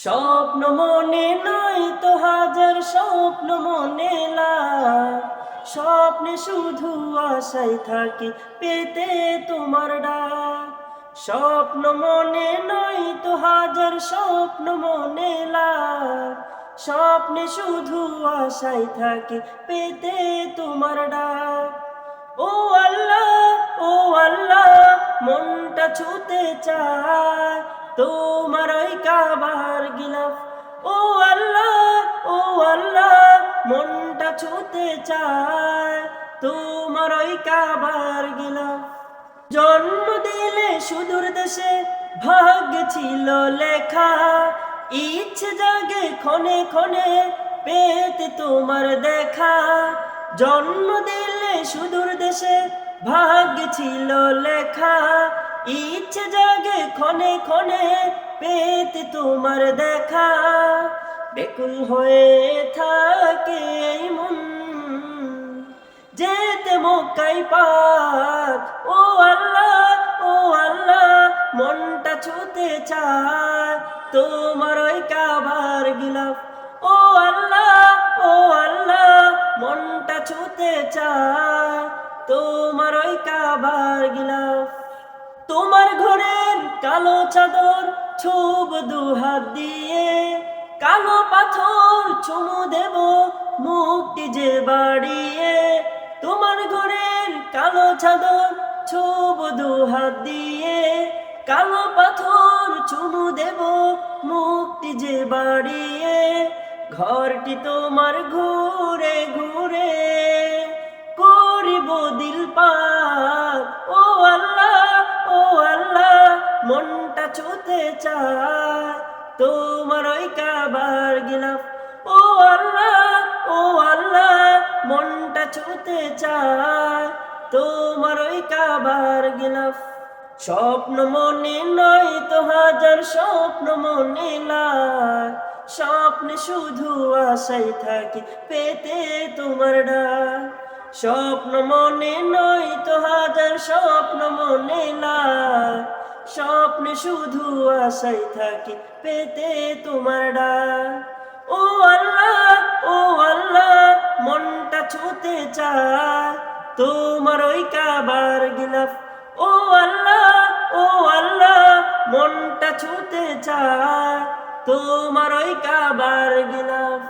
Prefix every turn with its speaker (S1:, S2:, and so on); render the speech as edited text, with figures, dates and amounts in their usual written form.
S1: স্বপ্ন মনে নাই তো হাজার স্বপ্ন মনে লাখ, স্বপ্নে শুধু আশায় থাকি পেতে তোমার ডাক। স্বপ্ন মনে নাই তো হাজার স্বপ্ন মনে লাখ, স্বপ্নে শুধু আশায় থাকি পেতে তোমার ডাক। ও আল্লাহ, ও আল্লাহ, মনটা ছুতে চায় তোমার ওই কাবার গিলাফ। ও আল্লাহ, ও আল্লাহ, মনটা ছুতে চায় তোমার ওই কাবার গিলাফ। জন্ম দিলে সুদূর দেশে ভাগ্য ছিল লেখা, ইচ্ছে জাগে ক্ষণে ক্ষণে পেতে তোমার দেখা। জন্ম দিলে সুদূর দেশে ভাগ্য ছিল লেখা, ইচ্ছে জাগে ক্ষণে ক্ষণে পেতে তোমার দেখা। বেকুল হয়ে থাকে এই মন যেতে মক্কাই পাক। ও আল্লাহ, ও আল্লাহ, মনটা ছুতে চায় তোমার ওই কাবার গিলাফ। ও আল্লাহ, ও আল্লাহ, মনটা ছুতে চায় তোমার ওই কাবার গিলাফ। তোমার ঘরের কালো চাদর ছোব দুহাত দিয়ে, কালো পাথর চুমু দেব মুক্তি যে বাড়িয়ে। তোমার ঘরের কালো চাদর ছোব দুহাত দিয়ে, কালো পাথর চুমু দেব মুক্তি যে বাড়িয়ে। ঘরটি তোমার ঘুরে ঘুরে করিব দিল পাক। ও আল্লাহ, ও আল্লাহ, মনটা ছুতে চায় তোমার ওই কাবার গিলাফ। ও আল্লাহ, ও আল্লাহ, মনটা ছুতে চায় তোমার ওই কাবার গিলাফ। স্বপ্ন মনে নয় তো হাজার স্বপ্ন মনে লাখ, স্বপ্নে শুধু আশায় থাকি পেতে তোমার ডাক। স্বপ্ন মনে নয় তো হাজার স্বপ্ন মনে লাখ, স্বপ্নে শুধু আশায় থাকি পেতে তোমার ডাক। ও আল্লাহ, ও আল্লাহ, মনটা ছুতে চায় তোমার ওই কাবার গিলাফ। ও আল্লাহ, ও আল্লাহ, মনটা ছুতে চায় তোমার ওই কাবার গিলাফ।